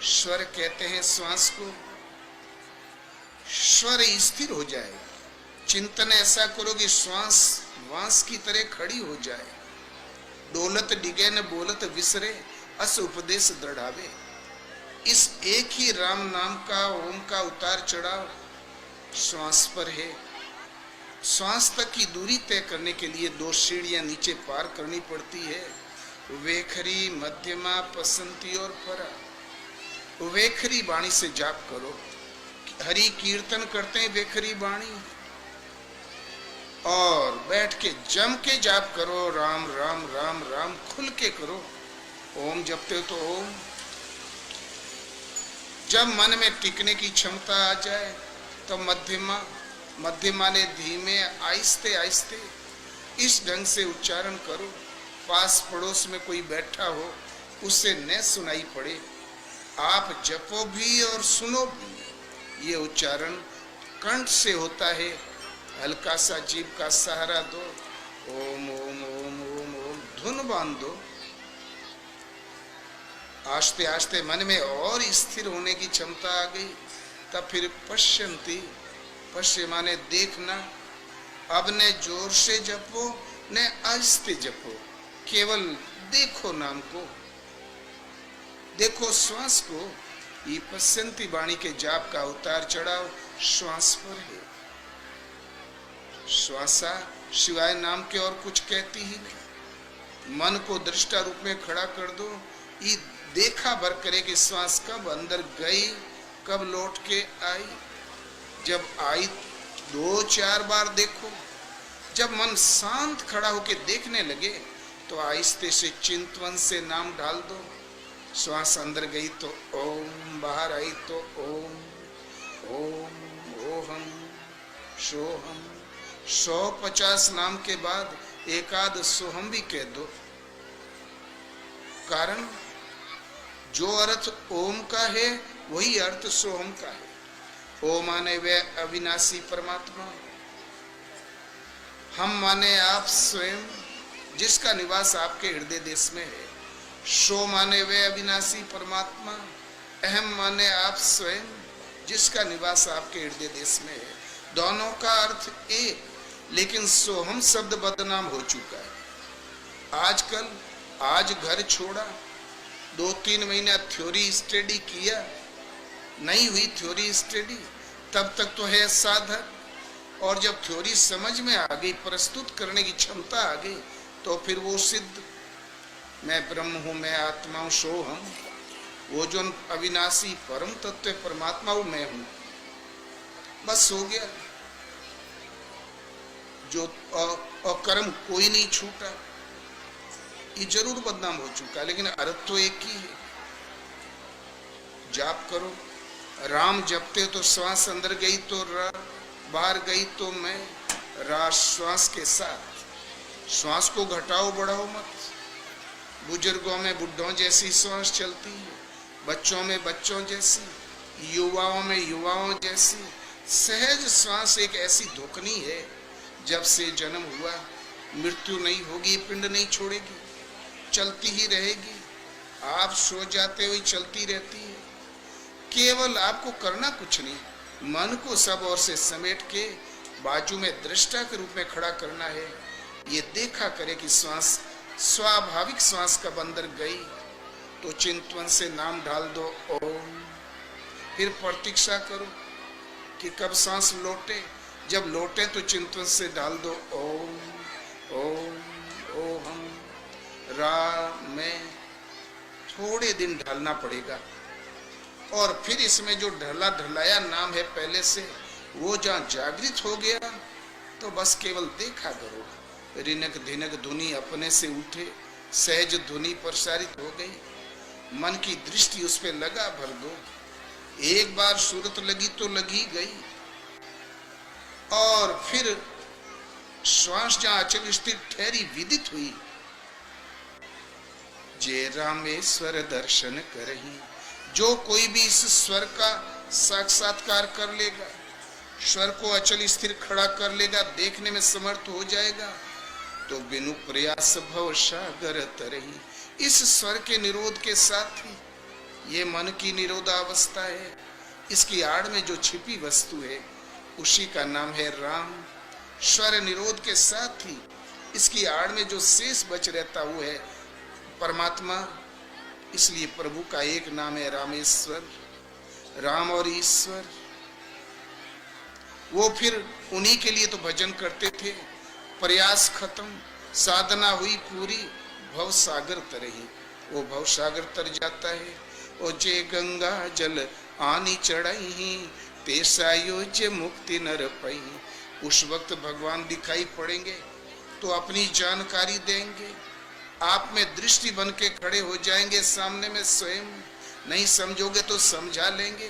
स्वर कहते हैं श्वास को। स्वर स्थिर हो जाए, चिंतन ऐसा करो कि श्वास वांस की तरह खड़ी हो जाए। डोलत डिगे न बोलत विसरे, अस उपदेश दृढ़ावे। इस एक ही राम नाम का, ओम का उतार चढ़ाव श्वास पर है। श्वास तक की दूरी तय करने के लिए 2 सीढ़ियां नीचे पार करनी पड़ती है, वेखरी, मध्यमा, पसंती और परा। वेखरी वाणी से जाप करो, हरि कीर्तन करते हैं वेखरी वाणी, और बैठ के जम के जाप करो, राम राम राम राम खुल के करो। ओम जपते हो तो ओम। जब मन में टिकने की क्षमता आ जाए तो मध्यमा, मध्यमा ने धीमे आहिस्ते आहिस्ते इस ढंग से उच्चारण करो, पास पड़ोस में कोई बैठा हो उसे न सुनाई पड़े। आप जपो भी और सुनो भी। ये उच्चारण कंठ से होता है, हल्का सा जीभ का सहारा दो, ओम ओम ओम ओम ओम धुन बांध दो। आस्ते आस्ते मन में और स्थिर होने की क्षमता आ गई, तब फिर पश्यंती, पश्य माने देखना। अब न जोर से जपो न आहिस्ते जपो, केवल देखो नाम को, देखो श्वास को। ये पश्यंती वाणी के जाप का उतार चढ़ाव श्वास पर है। श्वासा शिवाय नाम के और कुछ कहती ही नहीं। मन को दृष्टा रूप में खड़ा कर दो, ये देखा भर करे कि श्वास कब अंदर गई, कब लौट के आई। जब आई 2-4 बार देखो। जब मन शांत खड़ा होके देखने लगे तो आहिस्ते से चिंतवन से नाम डाल दो। श्वास अंदर गई तो ओम, बाहर आई तो ओम ओम ओहम सोहम। 150 नाम के बाद एकाद सोहम भी कह दो। कारण जो अर्थ ओम का है वही अर्थ सोहम का है। ओम माने वह अविनाशी परमात्मा, हम माने आप स्वयं जिसका निवास आपके हृदय देश में है। सो माने वह अविनाशी परमात्मा, अहम माने आप स्वयं जिसका निवास आपके हृदय देश में है। दोनों का अर्थ एक, लेकिन सोहम शब्द बदनाम हो चुका है आजकल। आज घर छोड़ा, 2-3 महीना थ्योरी स्टडी किया, नहीं हुई थ्योरी स्टडी, तब तक तो है साधक। और जब थ्योरी समझ में आ गई, प्रस्तुत करने की क्षमता आ गई, तो फिर वो सिद्ध, मैं ब्रह्म हूं, मैं आत्मा हूं, सोहम। वो जो अविनाशी परम तत्व परमात्मा वो मैं हूं, बस हो गया। जो अकर्म कोई नहीं छूटा, ये जरूर बदनाम हो चुका, लेकिन अर्थ तो एक ही है। जाप करो, राम जपते हो तो श्वास अंदर गई तो रा, बाहर गई तो मैं, रा श्वास के साथ। श्वास को घटाओ बढ़ाओ मत। बुजुर्गों में बुढ़ों जैसी श्वास चलती है, बच्चों में बच्चों जैसी, युवाओं में युवाओं जैसी। सहज श्वास एक ऐसी धोखनी है, जब से जन्म हुआ मृत्यु नहीं होगी, पिंड नहीं छोड़ेगी, चलती ही रहेगी। आप सो जाते हुए चलती रहती है। केवल आपको करना कुछ नहीं, मन को सब ओर से समेट के बाजू में दृष्टा के रूप में खड़ा करना है। ये देखा करे कि श्वास स्वाभाविक श्वास कब अंदर गई, तो चिंतवन से नाम डाल दो ओम। फिर प्रतीक्षा करो कि कब सांस लौटे। जब लौटे तो चिंतवन से डाल दो ओम ओम ओहम रा में। थोड़े दिन ढलना पड़ेगा, और फिर इसमें जो ढला ढलाया नाम है पहले से, वो जहाँ जागृत हो गया तो बस केवल देखा करो। रिनक धिनक धुनी अपने से उठे, सहज धुनी प्रसारित हो गई, मन की दृष्टि उस पे लगा भर दो। एक बार सूरत लगी तो लगी गई, और फिर श्वास जहाँ अचल स्थिर ठहरी विदित हुई। जे रामेश्वर दर्शन करही, जो कोई भी इस स्वर का साक्षात्कार कर लेगा, स्वर को अचल स्थिर खड़ा कर लेगा, देखने में समर्थ हो जाएगा, तो बिनु प्रयास भव सागर तरही। इस स्वर के निरोध के साथ ही ये मन की निरोधावस्था है। इसकी आड़ में जो छिपी वस्तु है उसी का नाम है राम। स्वर निरोध के साथ ही इसकी आड़ में जो शेष बच रहता वो है परमात्मा। इसलिए प्रभु का एक नाम है रामेश्वर। राम और ईश्वर, वो फिर उन्हीं के लिए तो भजन करते थे। प्रयास खत्म, साधना हुई पूरी, भव सागर तरही। वो भव सागर तर जाता है। ओ जे गंगा जल आनी चढ़ाई, तेसा योज्य मुक्ति नर पई। उस वक्त भगवान दिखाई पड़ेंगे तो अपनी जानकारी देंगे, आप में दृष्टि बन के खड़े हो जाएंगे सामने में स्वयं। नहीं समझोगे तो समझा लेंगे।